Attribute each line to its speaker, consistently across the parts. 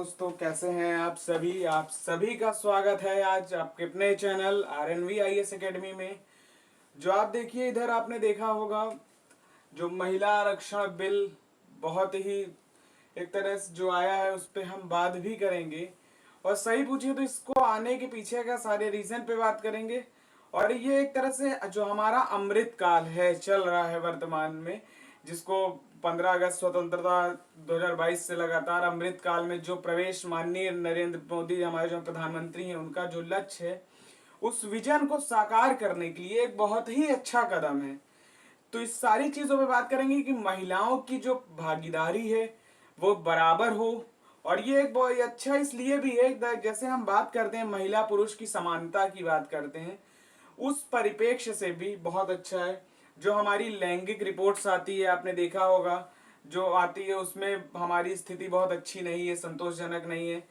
Speaker 1: दोस्तों, कैसे हैं आप सभी का स्वागत है आज आपके अपने चैनल RNVIS एकेडमी में। जो आप देखिए, इधर आपने देखा होगा जो महिला आरक्षण बिल बहुत ही एक तरह से जो आया है उस पर हम बात भी करेंगे। और सही पूछिए तो इसको आने के पीछे का सारे रीजन पे बात करेंगे। और ये एक तरह से जो हमारा अमृत काल है चल रहा है वर्तमान में, जिसको 15 अगस्त स्वतंत्रता 2022 से लगातार अमृत काल में जो प्रवेश माननीय नरेंद्र मोदी हमारे जो प्रधानमंत्री हैं उनका जो लक्ष्य है उस विजन को साकार करने के लिए एक बहुत ही अच्छा कदम है। तो इस सारी चीजों पे बात करेंगे कि महिलाओं की जो भागीदारी है वो बराबर हो। और ये एक बहुत अच्छा इसलिए भी है, जैसे हम बात करते हैं महिला पुरुष की समानता की बात करते हैं, उस परिप्रेक्ष्य से भी बहुत अच्छा है। जो हमारी लैंगिक रिपोर्ट्स आती है, आपने देखा होगा जो आती है उसमें हमारी स्थिति बहुत अच्छी नहीं है, संतोषजनक नहीं है।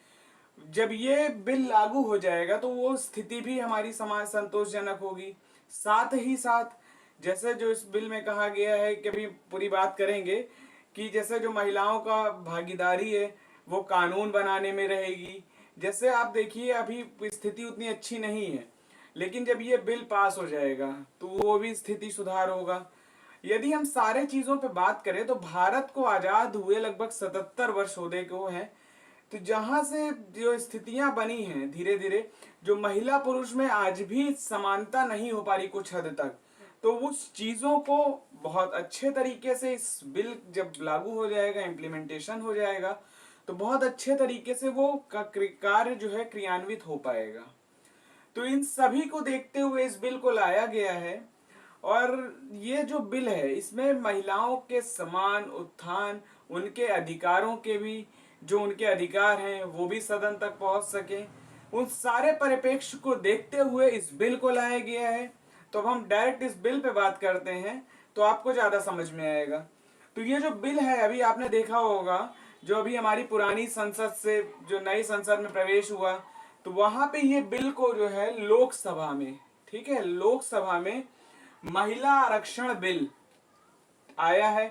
Speaker 1: जब ये बिल लागू हो जाएगा तो वो स्थिति भी हमारी समाज संतोषजनक होगी। साथ ही साथ जैसे जो इस बिल में कहा गया है कि अभी पूरी बात करेंगे कि जैसे जो महिलाओं का भागीदारी है वो कानून बनाने में रहेगी। जैसे आप देखिए अभी स्थिति उतनी अच्छी नहीं है, लेकिन जब ये बिल पास हो जाएगा तो वो भी स्थिति सुधार होगा। यदि हम सारे चीजों पे बात करें तो भारत को आजाद हुए लगभग 77 वर्ष होने को है। तो जहां से जो स्थितियां बनी हैं धीरे धीरे, जो महिला पुरुष में आज भी समानता नहीं हो पा रही कुछ हद तक, तो उस चीजों को बहुत अच्छे तरीके से इस बिल जब लागू हो जाएगा, इम्प्लीमेंटेशन हो जाएगा, तो बहुत अच्छे तरीके से वो कार्य जो है क्रियान्वित हो पाएगा। तो इन सभी को देखते हुए इस बिल को लाया गया है। और ये जो बिल है इसमें महिलाओं के समान उत्थान, उनके अधिकारों के भी जो उनके अधिकार हैं वो भी सदन तक पहुंच सके, उन सारे परिप्रेक्ष्य को देखते हुए इस बिल को लाया गया है। तो अब हम डायरेक्ट इस बिल पे बात करते हैं तो आपको ज्यादा समझ में आएगा। तो ये जो बिल है, अभी आपने देखा होगा जो अभी हमारी पुरानी संसद से जो नई संसद में प्रवेश हुआ, तो वहां पे ये बिल को जो है लोकसभा में, ठीक है, लोकसभा में महिला आरक्षण बिल आया है,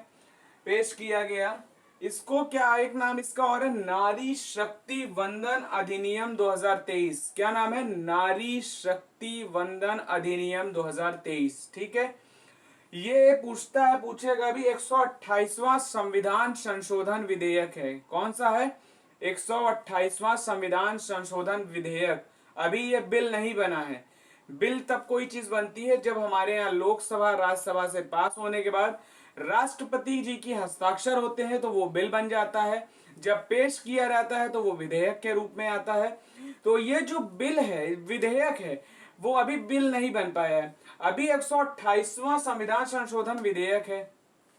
Speaker 1: पेश किया गया। इसको क्या एक नाम इसका और है, नारी शक्ति वंदन अधिनियम 2023। क्या नाम है? नारी शक्ति वंदन अधिनियम 2023। ठीक है, ये पूछेगा भी 128वां संविधान संशोधन विधेयक है। कौन सा है? 128वां संविधान संशोधन विधेयक। अभी ये बिल नहीं बना है। बिल तब कोई चीज बनती है जब हमारे यहाँ लोकसभा राज्यसभा से पास होने के बाद राष्ट्रपति जी की हस्ताक्षर होते हैं तो वो बिल बन जाता है। जब पेश किया जाता है तो वो विधेयक के रूप में आता है। तो ये जो बिल है, विधेयक है, वो अभी बिल नहीं बन पाया है। अभी 128वां संविधान संशोधन विधेयक है।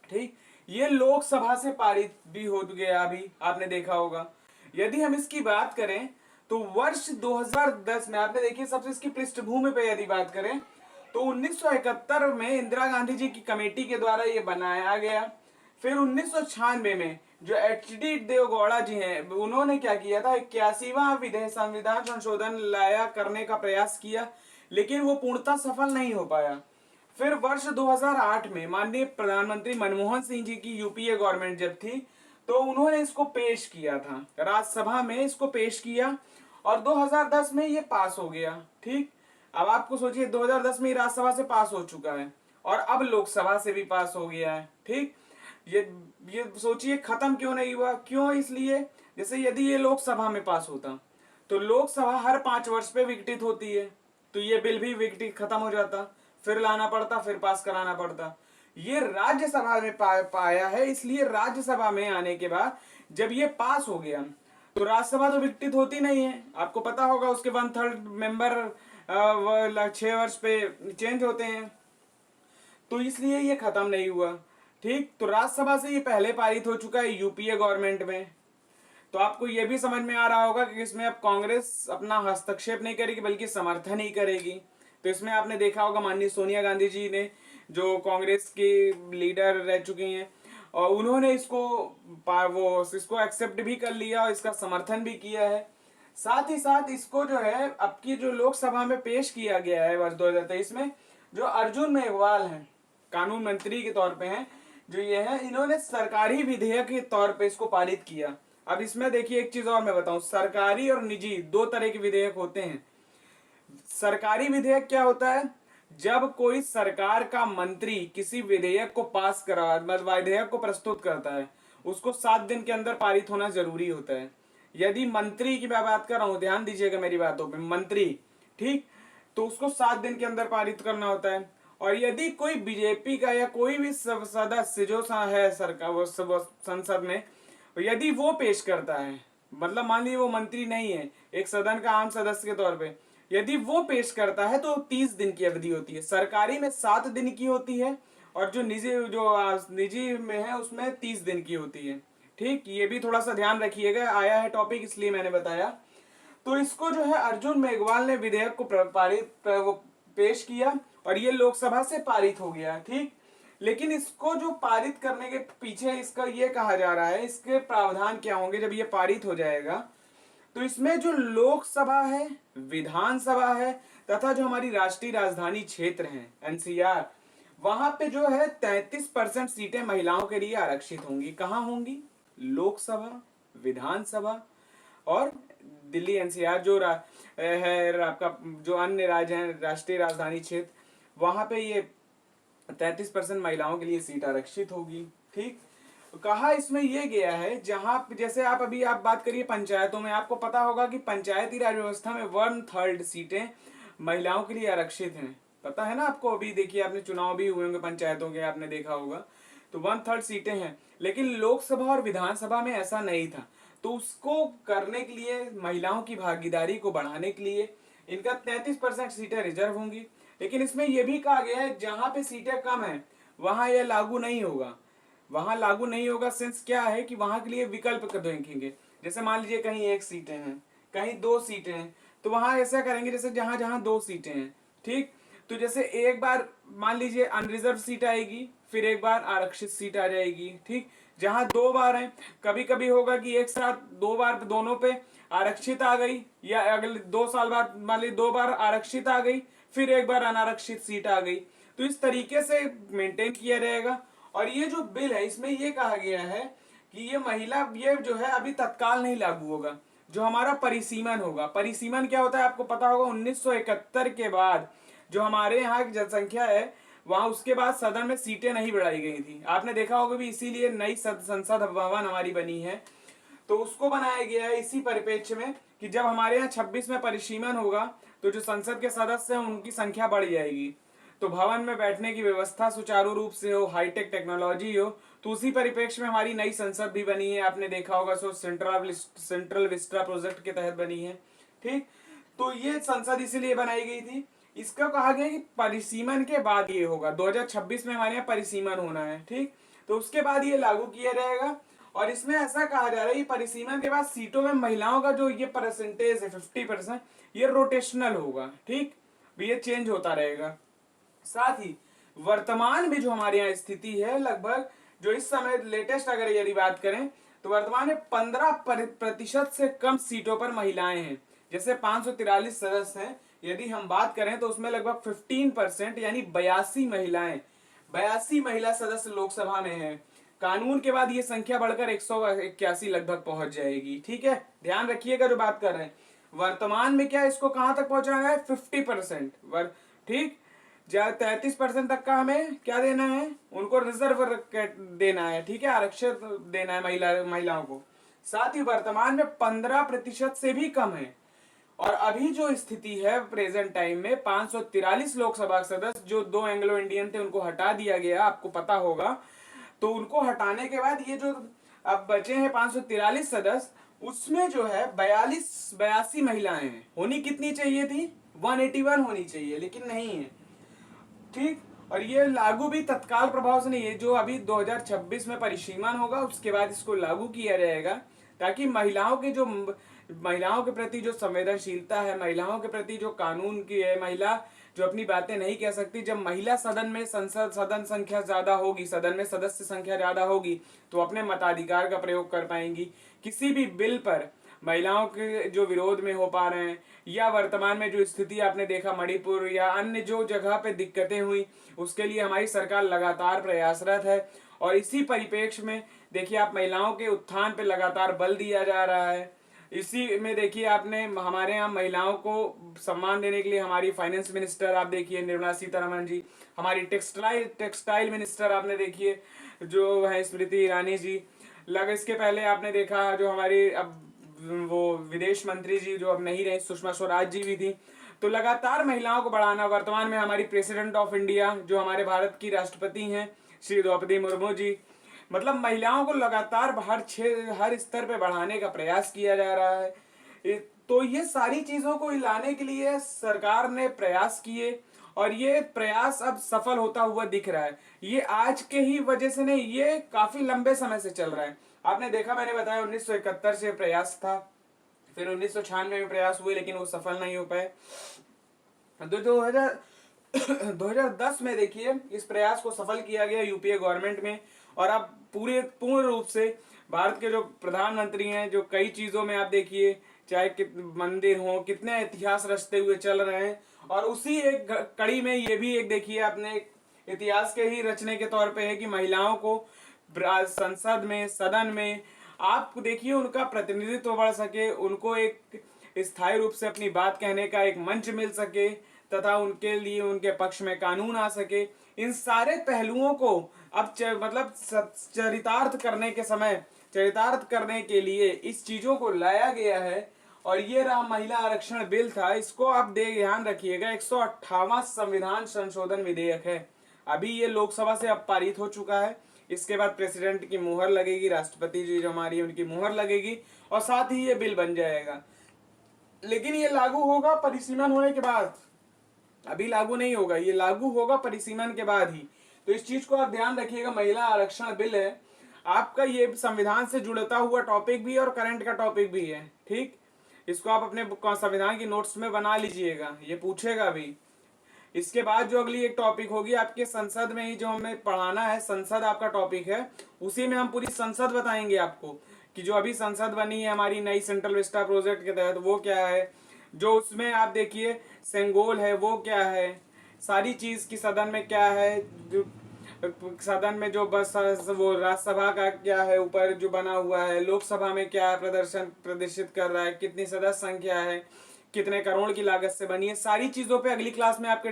Speaker 1: ठीक, ये लोकसभा से पारित भी हो गया, अभी आपने देखा होगा। यदि हम इसकी बात करें तो वर्ष 2010 में आपने देखिए, सबसे इसकी पृष्ठभूमि पे यदि बात करें तो 1971 में इंदिरा गांधी जी की कमेटी के द्वारा ये बनाया गया। फिर 1996 में जो HD देवगौड़ा जी हैं उन्होंने क्या किया था, 81वां विधेयक संविधान संशोधन लाया करने का प्रयास किया, लेकिन वो पूर्णतः सफल नहीं हो पाया। फिर वर्ष 2008 में माननीय प्रधानमंत्री मनमोहन सिंह जी की UPA गवर्नमेंट जब थी तो उन्होंने इसको पेश किया था, राज्यसभा में इसको पेश किया और 2010 में ये पास हो गया। ठीक, अब आपको सोचिए 2010 में राज्यसभा से पास हो चुका है और अब लोकसभा से भी पास हो गया है। ठीक, ये सोचिए खत्म क्यों नहीं हुआ? क्यों? इसलिए जैसे यदि ये लोकसभा में पास होता तो लोकसभा हर 5 वर्ष पे विघटित होती है, तो ये बिल भी विघटित खत्म हो जाता, फिर लाना पड़ता, फिर पास कराना पड़ता। ये राज्यसभा में पाया है, इसलिए राज्यसभा में आने के बाद जब ये पास हो गया तो राज्यसभा तो विघटित होती नहीं है, आपको पता होगा, उसके 1/3 मेंबर 6 वर्ष पे चेंज होते हैं, तो इसलिए ये खत्म नहीं हुआ। ठीक, तो राज्यसभा से ये पहले पारित हो चुका है UPA गवर्नमेंट में। तो आपको ये भी समझ में आ रहा होगा कि इसमें अब कांग्रेस अपना हस्तक्षेप नहीं करेगी बल्कि समर्थन ही करेगी। तो इसमें आपने देखा होगा माननीय सोनिया गांधी जी ने, जो कांग्रेस की लीडर रह चुकी हैं, और उन्होंने इसको एक्सेप्ट भी कर लिया और इसका समर्थन भी किया है। साथ ही साथ इसको जो है अब की जो लोकसभा में पेश किया गया है वर्ष 2023 में, जो अर्जुन मेघवाल हैं, कानून मंत्री के तौर पे हैं जो ये है, इन्होंने सरकारी विधेयक के तौर पे इसको पारित किया। अब इसमें देखिए एक चीज और मैं बताऊं, सरकारी और निजी दो तरह के विधेयक होते हैं। सरकारी विधेयक क्या होता है, जब कोई सरकार का मंत्री किसी विधेयक को पास करा, मतलब विधेयक को प्रस्तुत करता है, उसको 7 दिन के अंदर पारित होना जरूरी होता है। यदि मंत्री की मैं बात कर रहा हूं, ध्यान दीजिएगा मेरी बातों पे, मंत्री, ठीक, तो उसको 7 दिन के अंदर पारित करना होता है। और यदि कोई बीजेपी का या कोई भी सदस्य जो है सरकार वो संसद में, यदि वो पेश करता है, मतलब मान लीजिए वो मंत्री नहीं है, एक सदन का आम सदस्य के तौर पे, यदि वो पेश करता है तो 30 दिन की अवधि होती है। सरकारी में 7 दिन की होती है और जो निजी में है उसमें 30 दिन की होती है। ठीक, ये भी थोड़ा सा ध्यान रखिएगा, आया है टॉपिक इसलिए मैंने बताया। तो इसको जो है अर्जुन मेघवाल ने विधेयक को पेश किया और ये लोकसभा से पारित हो गया। ठीक, लेकिन इसको जो पारित करने के पीछे इसका ये कहा जा रहा है, इसके प्रावधान क्या होंगे जब ये पारित हो जाएगा, तो इसमें जो लोकसभा है, विधानसभा है तथा जो हमारी राष्ट्रीय राजधानी क्षेत्र है एनसीआर, वहां पे जो है 33% सीटें महिलाओं के लिए आरक्षित होंगी। कहाँ होंगी? लोकसभा, विधानसभा और दिल्ली एनसीआर जो है आपका, जो अन्य राज्य है राष्ट्रीय राजधानी क्षेत्र, वहां पे ये 33% महिलाओं के लिए सीट आरक्षित होगी। ठीक, कहा इसमें यह गया है, जहां जैसे आप बात करिए पंचायतों में, आपको पता होगा कि पंचायती राज व्यवस्था में 1/3 सीटें महिलाओं के लिए आरक्षित हैं। पता है ना आपको? अभी देखिए, आपने चुनाव भी हुए होंगे पंचायतों के, आपने देखा होगा, तो 1/3 सीटें हैं। लेकिन लोकसभा और विधानसभा में ऐसा नहीं था। तो उसको करने के लिए, महिलाओं की भागीदारी को बढ़ाने के लिए इनका 33% सीटें रिजर्व होंगी। लेकिन इसमें यह भी कहा गया है, जहां पे सीटें कम है वहां यह लागू नहीं होगा। वहां लागू नहीं होगा सेंस क्या है कि वहां के लिए विकल्प देखेंगे। जैसे मान लीजिए कहीं 1 सीटें हैं, कहीं 2 सीटें हैं, तो वहां ऐसा करेंगे जैसे जहां जहां 2 सीटें हैं। ठीक, तो जैसे एक बार मान लीजिए अनरिजर्व सीट आएगी, फिर एक बार आरक्षित सीट आ जाएगी। ठीक, जहां 2 बार है, कभी कभी होगा कि एक साथ 2 बार दोनों पे आरक्षित आ गई, या अगले 2 साल बाद मान लीजिए 2 बार आरक्षित आ गई, फिर एक बार अनारक्षित सीट आ गई। तो इस तरीके से मेंटेन किया रहेगा। और ये जो बिल है इसमें ये कहा गया है कि ये जो है अभी तत्काल नहीं लागू होगा। जो हमारा परिसीमन होगा, परिसीमन क्या होता है आपको पता होगा, 1971 के बाद जो हमारे यहाँ की जनसंख्या है, वहां उसके बाद सदन में सीटें नहीं बढ़ाई गई थी। आपने देखा होगा भी, इसीलिए नई संसद भवन हमारी बनी है। तो उसको बनाया गया है इसी परिप्रेक्ष्य में कि जब हमारे यहाँ 26 में परिसीमन होगा तो जो संसद के सदस्य हैं उनकी संख्या बढ़ जाएगी, तो भवन में बैठने की व्यवस्था सुचारू रूप से हो, हाईटेक टेक्नोलॉजी हो। तो उसी परिप्रेक्ष्य में हमारी नई संसद भी बनी है, आपने देखा होगा, सो सेंट्रल विस्टा प्रोजेक्ट के तहत बनी है। ठीक, तो ये संसद इसीलिए बनाई गई थी। इसका कहा गया कि परिसीमन के बाद ये होगा, 2026 में हमारे यहाँ परिसीमन होना है। ठीक, तो उसके बाद ये लागू किया जाएगा। और इसमें ऐसा कहा जा रहा है कि परिसीमन के बाद सीटों में महिलाओं का जो ये परसेंटेज है 50%, ये रोटेशनल होगा। ठीक, ये चेंज होता रहेगा। साथ ही वर्तमान में जो हमारे यहाँ स्थिति है, लगभग जो इस समय लेटेस्ट अगर यदि बात करें तो वर्तमान में 15% से कम सीटों पर महिलाएं हैं। जैसे 543 सदस्य हैं, यदि हम बात करें तो उसमें लगभग 15% यानी 82 महिला सदस्य लोकसभा में है। कानून के बाद ये संख्या बढ़कर 181 लगभग पहुंच जाएगी। ठीक है, ध्यान रखिएगा जो बात कर रहे हैं। वर्तमान में क्या इसको कहां तक पहुंचाना है? 50%। ठीक, 33% तक का हमें क्या देना है? उनको रिजर्व देना है। ठीक है, आरक्षित देना है महिलाओं को। साथ ही वर्तमान में 15% से भी कम है। और अभी जो स्थिति है प्रेजेंट टाइम में, 543 लोकसभा सदस्य जो 2 एंग्लो इंडियन थे उनको हटा दिया गया, आपको पता होगा। तो उनको हटाने के बाद ये जो अब बचे हैं 543 सदस्य, उसमें जो है 82 महिलाएं हैं। होनी कितनी चाहिए थी? 181 होनी चाहिए, लेकिन नहीं है। ठीक, और ये लागू भी तत्काल प्रभाव से नहीं है, जो अभी 2026 में परिसीमन होगा उसके बाद इसको लागू किया जाएगा, ताकि महिलाओं के प्रति जो संवेदनशीलता है, महिलाओं के प्रति जो कानून की है, महिला जो अपनी बातें नहीं कह सकती, जब महिला सदन में सदन संख्या ज्यादा होगी, सदन में सदस्य संख्या ज्यादा होगी, तो अपने मताधिकार का प्रयोग कर पाएंगी। किसी भी बिल पर महिलाओं के जो विरोध में हो पा रहे हैं, या वर्तमान में जो स्थिति आपने देखा मणिपुर या अन्य जो जगह पे दिक्कतें हुई, उसके लिए हमारी सरकार लगातार प्रयासरत है। और इसी परिप्रेक्ष्य में देखिए आप महिलाओं के उत्थान पे लगातार बल दिया जा रहा है। इसी में देखिए आपने हमारे यहाँ महिलाओं को सम्मान देने के लिए हमारी फाइनेंस मिनिस्टर आप देखिए निर्मला सीतारमण जी, हमारी टेक्सटाइल मिनिस्टर आपने देखिए जो है स्मृति ईरानी जी, इसके पहले आपने देखा जो हमारी अब वो विदेश मंत्री जी जो अब नहीं रही सुषमा स्वराज जी भी थी। तो लगातार महिलाओं को बढ़ाना, वर्तमान में हमारी प्रेसिडेंट ऑफ इंडिया जो हमारे भारत की राष्ट्रपति हैं श्री द्रौपदी मुर्मू जी, मतलब महिलाओं को लगातार हर स्तर पे बढ़ाने का प्रयास किया जा रहा है। तो ये सारी चीजों को लाने के लिए सरकार ने प्रयास किए और ये प्रयास अब सफल होता हुआ दिख रहा है। ये आज के ही वजह से नहीं, ये काफी लंबे समय से चल रहा है। आपने देखा, मैंने बताया 1971 से प्रयास था, फिर 1996 में प्रयास हुए लेकिन वो सफल नहीं हो पाए। 2010 में देखिए इस प्रयास को सफल किया गया यूपीए गवर्नमेंट में, और अब पूर्ण रूप से भारत के जो प्रधानमंत्री हैं जो कई चीजों में आप देखिए चाहे मंदिर हो कितने इतिहास रचते हुए चल रहे हैं। और उसी एक कड़ी में ये भी एक देखिए आपने एक इतिहास के ही रचने के तौर पे है कि महिलाओं को संसद में, सदन में आप देखिए उनका प्रतिनिधित्व बढ़ सके, उनको एक स्थायी रूप से अपनी बात कहने का एक मंच मिल सके तथा उनके लिए उनके पक्ष में कानून आ सके। इन सारे पहलुओं को अब मतलब चरितार्थ करने के लिए इस चीजों को लाया गया है। और ये रहा महिला आरक्षण बिल था, इसको आप ध्यान रखिएगा 158वां संविधान संशोधन विधेयक है। अभी ये लोकसभा से अब पारित हो चुका है, इसके बाद प्रेसिडेंट की मुहर लगेगी, राष्ट्रपति जी जो हमारी उनकी मुहर लगेगी और साथ ही ये बिल बन जाएगा। लेकिन ये लागू होगा परिसीमन होने के बाद, अभी लागू नहीं होगा, ये लागू होगा परिसीमन के बाद ही। तो इस चीज को आप ध्यान रखिएगा, महिला आरक्षण बिल है आपका, ये संविधान से जुड़ता हुआ टॉपिक भी है और करंट का टॉपिक भी है। ठीक, इसको आप अपने संविधान की नोट्स में बना लीजिएगा, ये पूछेगा भी। इसके बाद जो अगली एक टॉपिक होगी आपके संसद में ही जो हमें पढ़ाना है, संसद आपका टॉपिक है, उसी में हम पूरी संसद बताएंगे आपको कि जो अभी संसद बनी है हमारी नई सेंट्रल विस्टा प्रोजेक्ट के तहत वो क्या है, जो उसमें आप देखिए सेंगोल है वो क्या है, सारी चीज की सदन में क्या है, जो सदन में जो बस वो राज्यसभा का क्या है ऊपर जो बना हुआ है, लोकसभा में क्या प्रदर्शित कर रहा है, कितनी सदस्य संख्या है, कितने करोड़ की लागत से बनी है, सारी चीजों पे अगली क्लास में आपके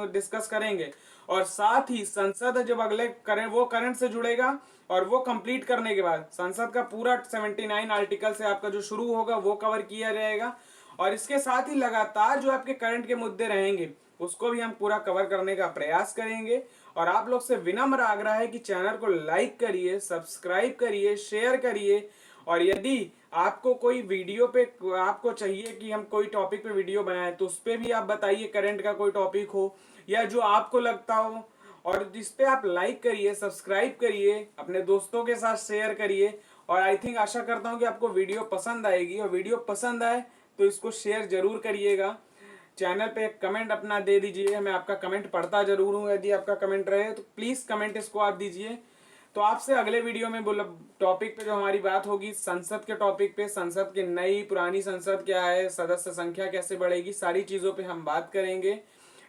Speaker 1: डिस्कस करेंगे। और साथ ही संसद जब अगले करंट से जुड़ेगा और वो कंप्लीट करने के बाद संसद का पूरा 79 आर्टिकल से आपका जो शुरू होगा वो कवर किया जाएगा। और इसके साथ ही लगातार जो आपके करंट के मुद्दे रहेंगे उसको भी हम पूरा कवर करने का प्रयास करेंगे। और आप लोग से विनम्र आग्रह है कि चैनल को लाइक करिए, सब्सक्राइब करिए, शेयर करिए। और यदि आपको कोई वीडियो पे आपको चाहिए कि हम कोई टॉपिक पे वीडियो बनाएं तो उस पर भी आप बताइए, करंट का कोई टॉपिक हो या जो आपको लगता हो, और जिस पे आप लाइक करिए, सब्सक्राइब करिए, अपने दोस्तों के साथ शेयर करिए। और आई थिंक आशा करता हूँ कि आपको वीडियो पसंद आएगी, और वीडियो पसंद आए तो इसको शेयर जरूर करिएगा। चैनल पे एक कमेंट अपना दे दीजिए, मैं आपका कमेंट पढ़ता जरूर हूँ, यदि आपका कमेंट रहे तो प्लीज कमेंट इसको आप दीजिए। तो आपसे अगले वीडियो में टॉपिक पे जो हमारी बात होगी संसद के टॉपिक पे, संसद की नई पुरानी संसद क्या है, सदस्य संख्या कैसे बढ़ेगी, सारी चीजों पे हम बात करेंगे,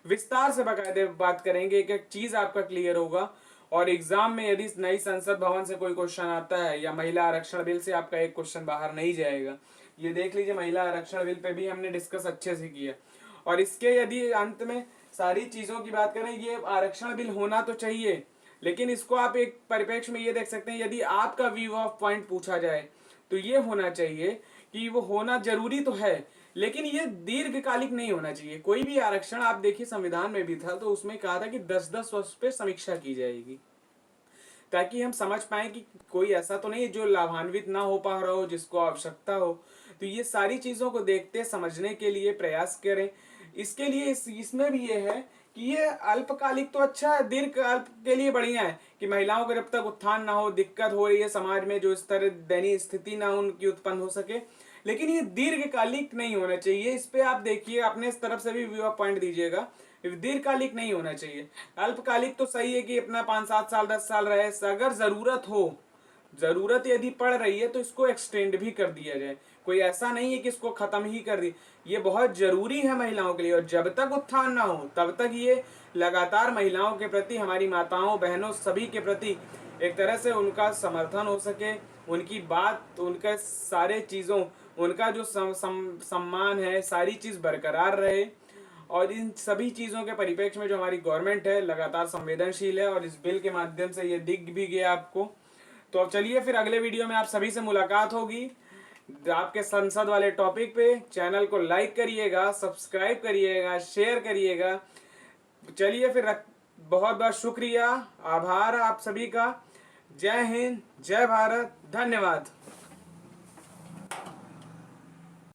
Speaker 1: विस्तार से बाकायदे बात करेंगे, एक एक चीज आपका क्लियर होगा। और एग्जाम में यदि नई संसद भवन से कोई क्वेश्चन आता है या महिला आरक्षण बिल से आपका एक क्वेश्चन बाहर नहीं जाएगा। ये देख लीजिए, महिला आरक्षण बिल पे भी हमने डिस्कस अच्छे से किया। और इसके यदि अंत में सारी चीजों की बात करें, ये आरक्षण बिल होना तो चाहिए, लेकिन इसको आप एक परिप्रेक्ष्य में ये देख सकते हैं, यदि आपका व्यू ऑफ पॉइंट पूछा जाए तो ये होना चाहिए कि वो होना जरूरी तो है, लेकिन ये दीर्घकालिक नहीं होना चाहिए। कोई भी आरक्षण आप देखिए संविधान में भी था तो उसमें कहा था कि 10-10 वर्ष पे समीक्षा की जाएगी, ताकि हम समझ पाए कि कोई ऐसा तो नहीं जो लाभान्वित ना हो पा रहा हो, जिसको आवश्यकता हो। तो ये सारी चीजों को देखते समझने के लिए प्रयास करें। इसके लिए इसमें भी ये है कि ये अल्पकालिक तो अच्छा है, दीर्घकाल के लिए बढ़िया है कि महिलाओं को जब तक उत्थान ना हो, दिक्कत हो रही है समाज में, जो इस तरह दयनीय स्थिति ना उनकी उत्पन्न हो सके, लेकिन ये दीर्घकालिक नहीं होना चाहिए। इस पे आप देखिए, अपने इस तरफ से भी व्यू ऑफ पॉइंट दीजिएगा, दीर्घकालिक नहीं होना चाहिए। अल्पकालिक तो सही है कि अपना 5-7 साल 10 साल रहे, अगर जरूरत हो, जरूरत यदि पड़ रही है तो इसको एक्सटेंड भी कर दिया जाए। कोई ऐसा नहीं है कि इसको खत्म ही कर दी, ये बहुत जरूरी है महिलाओं के लिए। और जब तक उत्थान ना हो तब तक ये लगातार महिलाओं के प्रति, हमारी माताओं बहनों सभी के प्रति एक तरह से उनका समर्थन हो सके, उनकी बात, उनके सारे चीज़ों, उनका जो सम्मान है, सारी चीज़ बरकरार रहे। और इन सभी चीज़ों के परिप्रेक्ष्य में जो हमारी गवर्नमेंट है लगातार संवेदनशील है, और इस बिल के माध्यम से ये दिख भी गया आपको। तो अब चलिए फिर अगले वीडियो में आप सभी से मुलाकात होगी आपके संसद वाले टॉपिक पे। चैनल को लाइक करिएगा, सब्सक्राइब करिएगा, शेयर करिएगा। चलिए फिर बहुत बहुत शुक्रिया, आभार आप सभी का। जय हिंद, जय भारत, धन्यवाद।